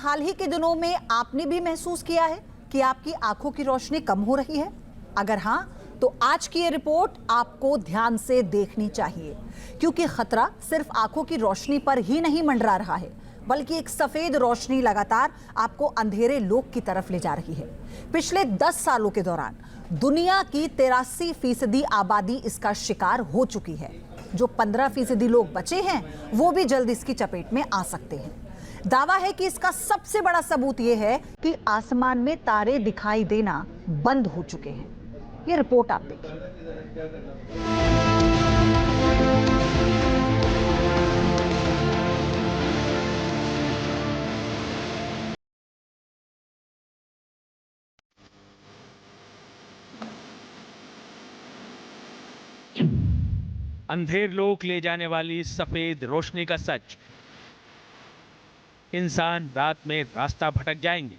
हाल ही के दिनों में आपने भी महसूस किया है कि आपकी आंखों की रोशनी कम हो रही है? अगर हाँ, तो आज की ये रिपोर्ट आपको ध्यान से देखनी चाहिए, क्योंकि खतरा सिर्फ आंखों की रोशनी पर ही नहीं मंडरा रहा है, बल्कि एक सफेद रोशनी लगातार आपको अंधेरे लोक की तरफ ले जा रही है। पिछले 10 सालों के दौरान दुनिया की 83% आबादी इसका शिकार हो चुकी है। जो 15% लोग बचे हैं, वो भी जल्द इसकी चपेट में आ सकते हैं। दावा है कि इसका सबसे बड़ा सबूत यह है कि आसमान में तारे दिखाई देना बंद हो चुके हैं। ये रिपोर्ट आप देखिए। अंधेर लोक ले जाने वाली सफेद रोशनी का सच। इंसान रात में रास्ता भटक जाएंगे,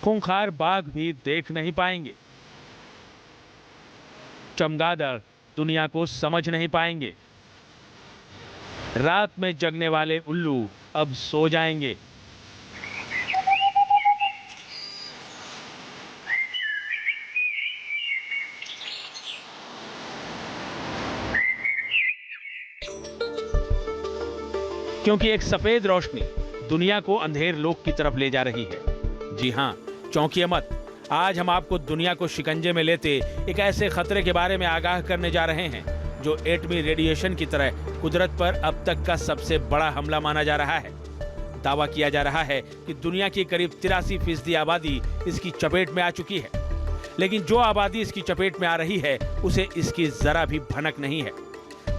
खूंखार बाघ भी देख नहीं पाएंगे, चमगादड़ दुनिया को समझ नहीं पाएंगे, रात में जगने वाले उल्लू अब सो जाएंगे। क्योंकि एक सफेद रोशनी दुनिया को अंधेर लोक की तरफ ले जा रही है। जी हां, चौंकिए मत। आज हम आपको दुनिया को शिकंजे में लेते एक ऐसे खतरे के बारे में आगाह करने जा रहे हैं जो एटमी रेडिएशन की तरह कुदरत पर अब तक का सबसे बड़ा हमला माना जा रहा है। दावा किया जा रहा है कि दुनिया की करीब 83% आबादी इसकी चपेट में आ चुकी है, लेकिन जो आबादी इसकी चपेट में आ रही है उसे इसकी जरा भी भनक नहीं है।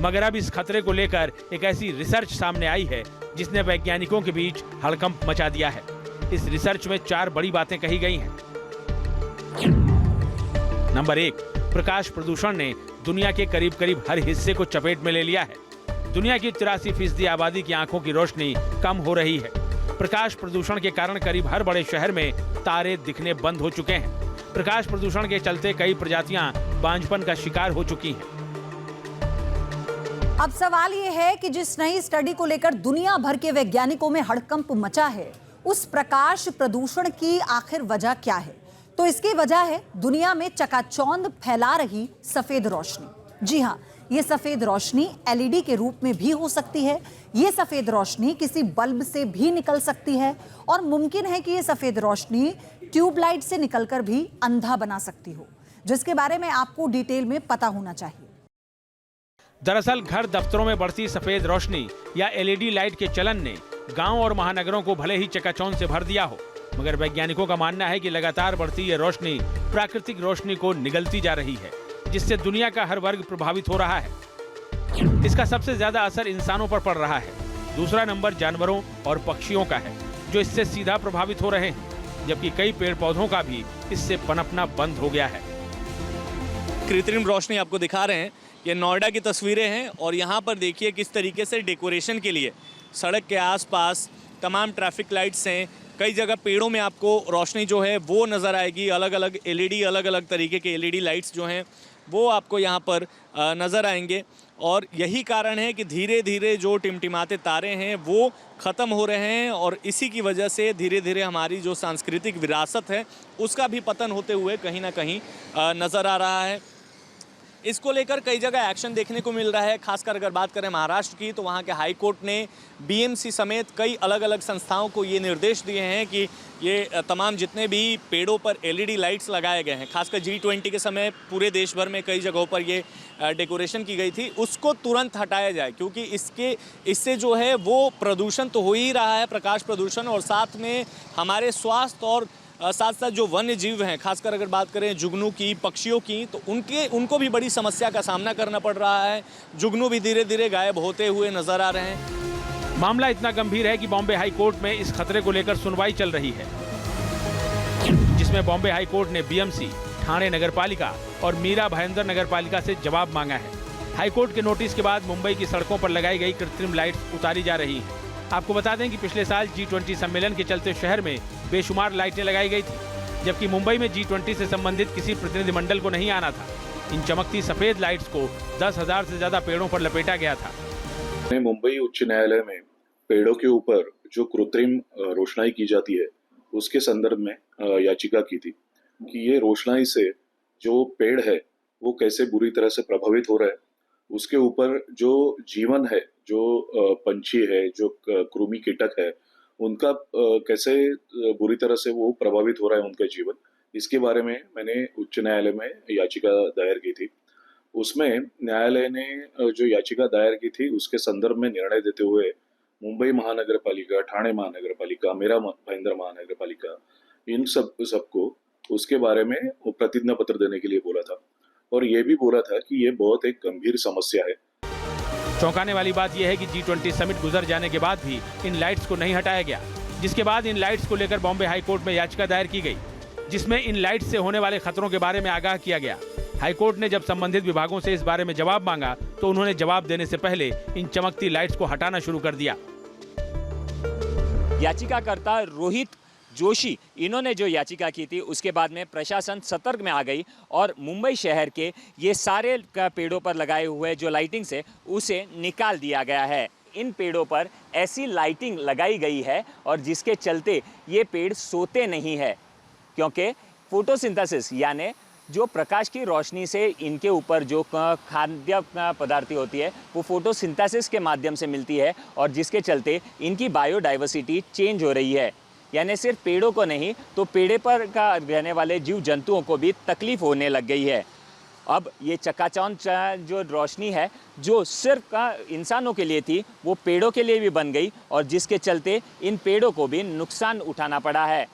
मगर अब इस खतरे को लेकर एक ऐसी रिसर्च सामने आई है जिसने वैज्ञानिकों के बीच हड़कंप मचा दिया है। इस रिसर्च में 4 बड़ी बातें कही गई हैं। नंबर 1, प्रकाश प्रदूषण ने दुनिया के करीब करीब हर हिस्से को चपेट में ले लिया है। दुनिया की 83% आबादी की आंखों की रोशनी कम हो रही है। प्रकाश प्रदूषण के कारण करीब हर बड़े शहर में तारे दिखने बंद हो चुके हैं। प्रकाश प्रदूषण के चलते कई प्रजातियां बांझपन का शिकार हो चुकी हैं। अब सवाल यह है कि जिस नई स्टडी को लेकर दुनिया भर के वैज्ञानिकों में हड़कंप मचा है, उस प्रकाश प्रदूषण की आखिर वजह क्या है? तो इसकी वजह है दुनिया में चकाचौंध फैला रही सफेद रोशनी। जी हां, ये सफेद रोशनी एलईडी के रूप में भी हो सकती है। ये सफेद रोशनी किसी बल्ब से भी निकल सकती है और मुमकिन है कि ये सफेद रोशनी ट्यूबलाइट से निकलकर भी अंधा बना सकती हो, जिसके बारे में आपको डिटेल में पता होना चाहिए। दरअसल घर दफ्तरों में बढ़ती सफेद रोशनी या एलईडी लाइट के चलन ने गांव और महानगरों को भले ही चकाचौंध से भर दिया हो, मगर वैज्ञानिकों का मानना है कि लगातार बढ़ती ये रोशनी प्राकृतिक रोशनी को निगलती जा रही है, जिससे दुनिया का हर वर्ग प्रभावित हो रहा है। इसका सबसे ज्यादा असर इंसानों पर पड़ रहा है। दूसरा नंबर जानवरों और पक्षियों का है, जो इससे सीधा प्रभावित हो रहे हैं, जबकि कई पेड़ पौधों का भी इससे पनपना बंद हो गया है। कृत्रिम रोशनी आपको दिखा रहे हैं, ये नोएडा की तस्वीरें हैं और यहाँ पर देखिए किस तरीके से डेकोरेशन के लिए सड़क के आसपास तमाम ट्रैफिक लाइट्स हैं। कई जगह पेड़ों में आपको रोशनी जो है वो नज़र आएगी। अलग अलग एलईडी, अलग अलग तरीके के एलईडी लाइट्स जो हैं वो आपको यहाँ पर नज़र आएंगे। और यही कारण है कि धीरे धीरे जो टिमटिमाते तारे हैं वो ख़त्म हो रहे हैं और इसी की वजह से धीरे धीरे हमारी जो सांस्कृतिक विरासत है उसका भी पतन होते हुए कहीं ना कहीं नज़र आ रहा है। इसको लेकर कई जगह एक्शन देखने को मिल रहा है। खासकर अगर बात करें महाराष्ट्र की, तो वहाँ के हाई कोर्ट ने बीएमसी समेत कई अलग अलग संस्थाओं को ये निर्देश दिए हैं कि ये तमाम जितने भी पेड़ों पर एलईडी लाइट्स लगाए गए हैं, खासकर G20 के समय पूरे देश भर में कई जगहों पर ये डेकोरेशन की गई थी, उसको तुरंत हटाया जाए, क्योंकि इससे जो है वो प्रदूषण तो हो ही रहा है, प्रकाश प्रदूषण, और साथ में हमारे स्वास्थ्य और साथ साथ जो वन्य जीव हैं, खासकर अगर बात करें जुगनू की, पक्षियों की, तो उनको भी बड़ी समस्या का सामना करना पड़ रहा है। जुगनू भी धीरे धीरे गायब होते हुए नजर आ रहे हैं। मामला इतना गंभीर है कि बॉम्बे हाई कोर्ट में इस खतरे को लेकर सुनवाई चल रही है, जिसमें बॉम्बे हाई कोर्ट ने बीएमसी, ठाणे नगरपालिका और मीरा भाईंदर नगरपालिका से जवाब मांगा है। हाई कोर्ट के नोटिस के बाद मुंबई की सड़कों पर लगाई गई कृत्रिम लाइट्स उतारी जा रही हैं। आपको बता दें कि पिछले साल G20 सम्मेलन के चलते शहर में बेशुमार लाइटें लगाई गई थी, जबकि मुंबई में G20 से संबंधित किसी प्रतिनिधिमंडल को नहीं आना था। इन चमकती सफेद लाइट्स को 10,000 से ज्यादा पेड़ों पर लपेटा गया था। मुंबई उच्च न्यायालय में पेड़ों के ऊपर जो कृत्रिम रोशनाई की जाती है उसके संदर्भ में याचिका की थी कि ये रोशनाई से जो पेड़ है वो कैसे बुरी तरह से प्रभावित हो रहा है, उसके ऊपर जो जीवन है, जो पंछी है, जो कृमि कीटक है, उनका कैसे बुरी तरह से वो प्रभावित हो रहा है उनका जीवन, इसके बारे में मैंने उच्च न्यायालय में याचिका दायर की थी। उसमें न्यायालय ने जो याचिका दायर की थी उसके संदर्भ में निर्णय देते हुए मुंबई महानगर पालिका, ठाणे महानगर पालिका, मेरा भाईंदर महानगर पालिका, इन सबको उसके बारे में प्रतिज्ञा पत्र देने के लिए बोला था और ये भी बोला था कि ये बहुत एक गंभीर समस्या है। चौंकाने वाली बात यह है कि G20 समिट गुजर जाने के बाद भी इन लाइट्स को नहीं हटाया गया, जिसके बाद इन लाइट्स को लेकर बॉम्बे हाई कोर्ट में याचिका दायर की गई, जिसमें इन लाइट्स से होने वाले खतरों के बारे में आगाह किया गया। हाईकोर्ट ने जब संबंधित विभागों से इस बारे में जवाब मांगा तो उन्होंने जवाब देने से पहले इन चमकती लाइट्स को हटाना शुरू कर दिया। याचिकाकर्ता रोहित जोशी, इन्होंने जो याचिका की थी उसके बाद में प्रशासन सतर्क में आ गई और मुंबई शहर के ये सारे पेड़ों पर लगाए हुए जो लाइटिंग्स है उसे निकाल दिया गया है। इन पेड़ों पर ऐसी लाइटिंग लगाई गई है और जिसके चलते ये पेड़ सोते नहीं है, क्योंकि फोटोसिंथेसिस यानी जो प्रकाश की रोशनी से इनके ऊपर जो खाद्य पदार्थ होती है वो फोटोसिंथेसिस के माध्यम से मिलती है और जिसके चलते इनकी बायोडाइवर्सिटी चेंज हो रही है। यानी सिर्फ पेड़ों को नहीं तो पेड़े पर का रहने वाले जीव जंतुओं को भी तकलीफ होने लग गई है। अब ये चकाचौंध जो रोशनी है जो सिर्फ इंसानों के लिए थी वो पेड़ों के लिए भी बन गई और जिसके चलते इन पेड़ों को भी नुकसान उठाना पड़ा है।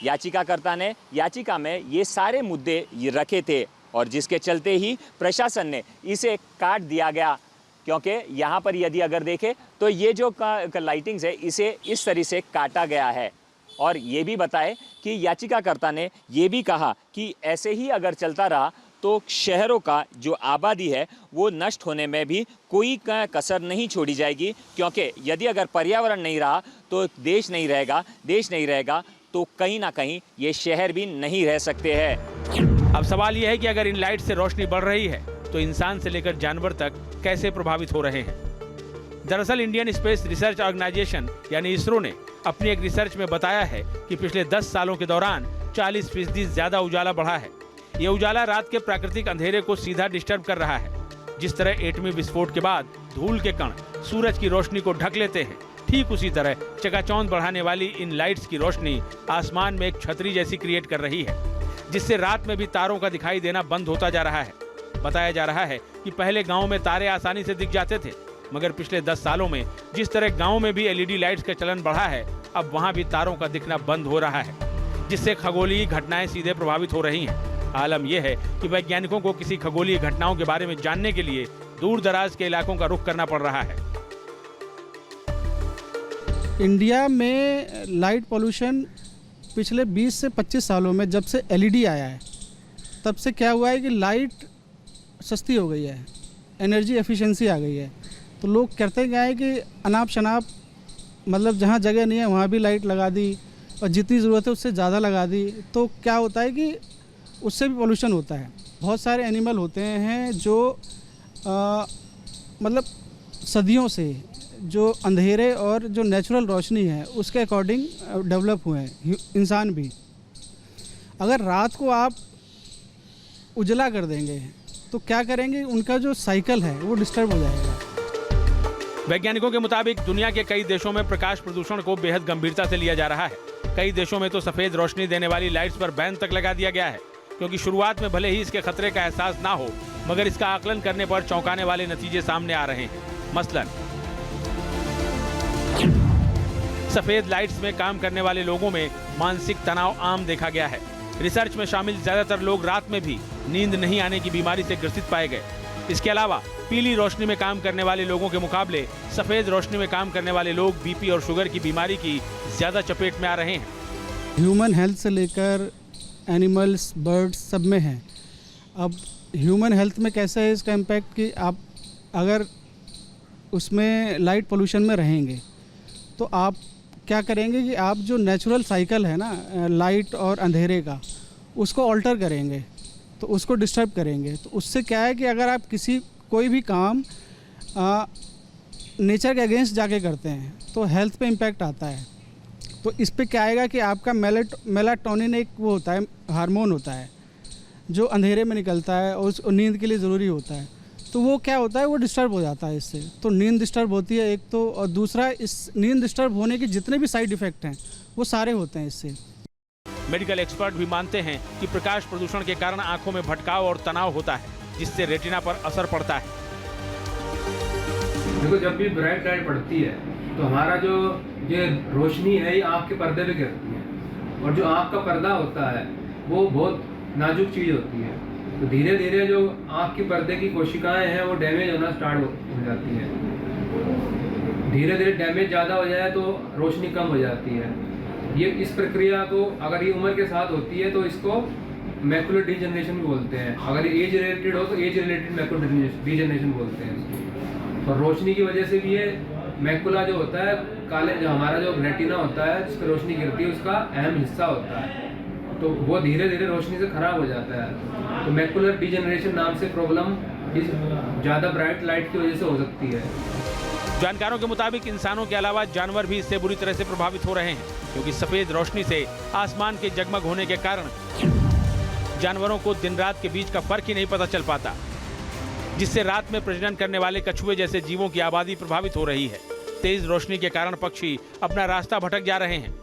याचिकाकर्ता ने याचिका में ये सारे मुद्दे रखे थे और जिसके चलते ही प्रशासन ने इसे काट दिया गया, क्योंकि यहाँ पर यदि अगर देखें तो ये जो लाइटिंग्स है इसे इस तरह से काटा गया है। और ये भी बताए कि याचिकाकर्ता ने ये भी कहा कि ऐसे ही अगर चलता रहा तो शहरों का जो आबादी है वो नष्ट होने में भी कोई कसर नहीं छोड़ी जाएगी, क्योंकि यदि अगर पर्यावरण नहीं रहा तो देश नहीं रहेगा, देश नहीं रहेगा तो कहीं ना कहीं ये शहर भी नहीं रह सकते हैं। अब सवाल यह है कि अगर इन लाइट से रोशनी बढ़ रही है तो इंसान से लेकर जानवर तक कैसे प्रभावित हो रहे हैं। दरअसल इंडियन स्पेस रिसर्च ऑर्गेनाइजेशन यानी इसरो ने अपनी एक रिसर्च में बताया है कि पिछले 10 सालों के दौरान 40% ज्यादा उजाला बढ़ा है। यह उजाला रात के प्राकृतिक अंधेरे को सीधा डिस्टर्ब कर रहा है। जिस तरह एटमी विस्फोट के बाद धूल के कण सूरज की रोशनी को ढक लेते हैं, ठीक उसी तरह चकाचौंध बढ़ाने वाली इन लाइट्स की रोशनी आसमान में एक छतरी जैसी क्रिएट कर रही है, जिससे रात में भी तारों का दिखाई देना बंद होता जा रहा है। बताया जा रहा है कि पहले गांव में तारे आसानी से दिख जाते थे, मगर पिछले 10 सालों में जिस तरह गांव में भी एलईडी लाइट्स का चलन बढ़ा है, अब वहां भी तारों का दिखना बंद हो रहा है, जिससे खगोलीय घटनाएं सीधे प्रभावित हो रही हैं। आलम यह है कि वैज्ञानिकों को किसी खगोलीय घटनाओं के बारे में जानने के लिए दूर दराज के इलाकों का रुख करना पड़ रहा है। इंडिया में लाइट पोल्यूशन पिछले 20 से 25 सालों में जब से एलईडी आया है तब से क्या हुआ है कि लाइट सस्ती हो गई है, एनर्जी एफिशिएंसी आ गई है। तो लोग करते क्या है कि अनाप शनाप, मतलब जहाँ जगह नहीं है वहाँ भी लाइट लगा दी और जितनी ज़रूरत है उससे ज़्यादा लगा दी। तो क्या होता है कि उससे भी पोल्यूशन होता है। बहुत सारे एनिमल होते हैं जो मतलब सदियों से जो अंधेरे और जो नेचुरल रोशनी है उसके अकॉर्डिंग डेवलप हुए हैं, इंसान भी। अगर रात को आप उजला कर देंगे तो क्या करेंगे, उनका जो साइकिल है वो डिस्टर्ब हो जाएगा। वैज्ञानिकों के मुताबिक दुनिया के कई देशों में प्रकाश प्रदूषण को बेहद गंभीरता से लिया जा रहा है। कई देशों में तो सफेद रोशनी देने वाली लाइट्स पर बैन तक लगा दिया गया है, क्योंकि शुरुआत में भले ही इसके खतरे का एहसास ना हो, मगर इसका आकलन करने पर चौंकाने वाले नतीजे सामने आ रहे हैं। मसलन सफेद लाइट्स में काम करने वाले लोगों में मानसिक तनाव आम देखा गया है। रिसर्च में शामिल ज्यादातर लोग रात में भी नींद नहीं आने की बीमारी से ग्रसित पाए गए। इसके अलावा पीली रोशनी में काम करने वाले लोगों के मुकाबले सफेद रोशनी में काम करने वाले लोग बीपी और शुगर की बीमारी की ज्यादा चपेट में आ रहे हैं। ह्यूमन हेल्थ से लेकर एनिमल्स, बर्ड्स सब में है। अब ह्यूमन हेल्थ में कैसा है इसका इम्पैक्ट कि आप अगर उसमें लाइट पोल्यूशन में रहेंगे तो आप क्या करेंगे कि आप जो नेचुरल साइकिल है ना लाइट और अंधेरे का, उसको ऑल्टर करेंगे, तो उसको डिस्टर्ब करेंगे। तो उससे क्या है कि अगर आप कोई भी काम नेचर के अगेंस्ट जाके करते हैं तो हेल्थ पे इम्पैक्ट आता है। तो इस पे क्या आएगा कि आपका मेलाटोनिन एक वो होता है, हार्मोन होता है जो अंधेरे में निकलता है और उस नींद के लिए ज़रूरी होता है। तो वो क्या होता है, वो डिस्टर्ब हो जाता है इससे। तो नींद डिस्टर्ब होती है एक तो, और दूसरा इस नींद डिस्टर्ब होने के जितने भी साइड इफ़ेक्ट हैं वो सारे होते हैं इससे। मेडिकल एक्सपर्ट भी मानते हैं कि प्रकाश प्रदूषण के कारण आंखों में भटकाव और तनाव होता है, जिससे रेटिना पर असर पड़ता है। देखो, जब भी ब्राइट लाइट पड़ती है तो हमारा जो ये रोशनी है ये आँख के पर्दे पे गिरती है, और जो आँख का पर्दा होता है वो बहुत नाजुक चीज़ होती है। तो धीरे धीरे जो आँख के पर्दे की कोशिकाएं हैं वो डैमेज होना स्टार्ट हो जाती है। धीरे धीरे डैमेज ज़्यादा हो जाए तो रोशनी कम हो जाती है। ये इस प्रक्रिया को अगर ये उम्र के साथ होती है तो इसको मैकुलर डिजेनरेशन भी बोलते हैं। अगर ये एज रिलेटेड हो तो एज रिलेटेड मैकुलर डिजेनरेशन बोलते हैं। और रोशनी की वजह से भी ये मैकुला जो होता है, काले जो हमारा जो रेटिना होता है जिस पर रोशनी गिरती है उसका अहम हिस्सा होता है, तो वो धीरे धीरे रोशनी से खराब हो जाता है। तो मैकुलर डिजेनरेशन नाम से प्रॉब्लम इस ज़्यादा ब्राइट लाइट की वजह से हो सकती है। जानकारों के मुताबिक इंसानों के अलावा जानवर भी इससे बुरी तरह से प्रभावित हो रहे हैं, क्योंकि सफेद रोशनी से आसमान के जगमग होने के कारण जानवरों को दिन रात के बीच का फर्क ही नहीं पता चल पाता, जिससे रात में प्रजनन करने वाले कछुए जैसे जीवों की आबादी प्रभावित हो रही है। तेज रोशनी के कारण पक्षी अपना रास्ता भटक जा रहे हैं।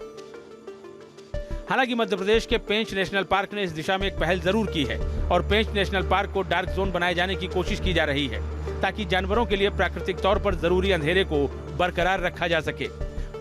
हालांकि मध्य प्रदेश के पेंच नेशनल पार्क ने इस दिशा में एक पहल जरूर की है और पेंच नेशनल पार्क को डार्क जोन बनाए जाने की कोशिश की जा रही है, ताकि जानवरों के लिए प्राकृतिक तौर पर जरूरी अंधेरे को बरकरार रखा जा सके।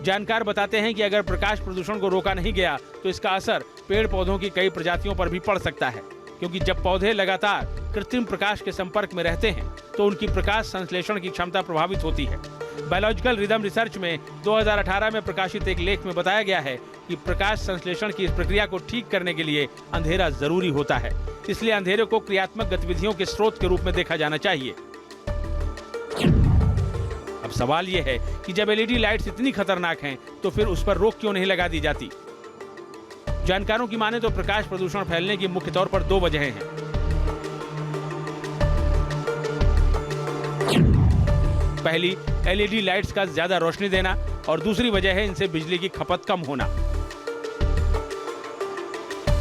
जानकार बताते हैं कि अगर प्रकाश प्रदूषण को रोका नहीं गया तो इसका असर पेड़ पौधों की कई प्रजातियों पर भी पड़ सकता है, क्योंकि जब पौधे लगातार कृत्रिम प्रकाश के संपर्क में रहते हैं तो उनकी प्रकाश संश्लेषण की क्षमता प्रभावित होती है। बायोलॉजिकल रिदम रिसर्च में 2018 में प्रकाशित एक लेख में बताया गया है कि प्रकाश संश्लेषण की इस प्रक्रिया को ठीक करने के लिए अंधेरा जरूरी होता है, इसलिए अंधेरे को क्रियात्मक गतिविधियों के स्रोत के रूप में देखा जाना चाहिए। अब सवाल यह है कि जब एलईडी लाइट्स इतनी खतरनाक हैं तो फिर उस पर रोक क्यों नहीं लगा दी जाती? जानकारों की माने तो प्रकाश प्रदूषण फैलने की मुख्य तौर पर दो वजहें हैं। पहली, एलईडी लाइट्स का ज्यादा रोशनी देना, और दूसरी वजह है इनसे बिजली की खपत कम होना।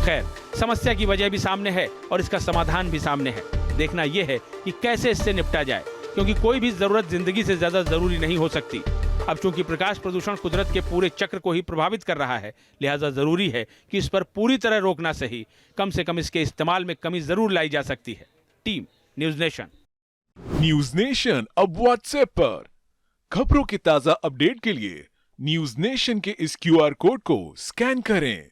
खैर, समस्या की वजह भी सामने है और इसका समाधान भी सामने है। देखना यह है कि कैसे इससे निपटा जाए, क्योंकि कोई भी जरूरत जिंदगी से ज्यादा जरूरी नहीं हो सकती। अब चूंकि प्रकाश प्रदूषण कुदरत के पूरे चक्र को ही प्रभावित कर रहा है, लिहाजा जरूरी है कि इस पर पूरी तरह रोकना सही, कम से कम इसके इस्तेमाल में कमी जरूर लाई जा सकती है। Team news nation. News nation अब व्हाट्सएप पर खबरों के ताजा अपडेट के लिए न्यूज नेशन के इस क्यूआर कोड को स्कैन करें।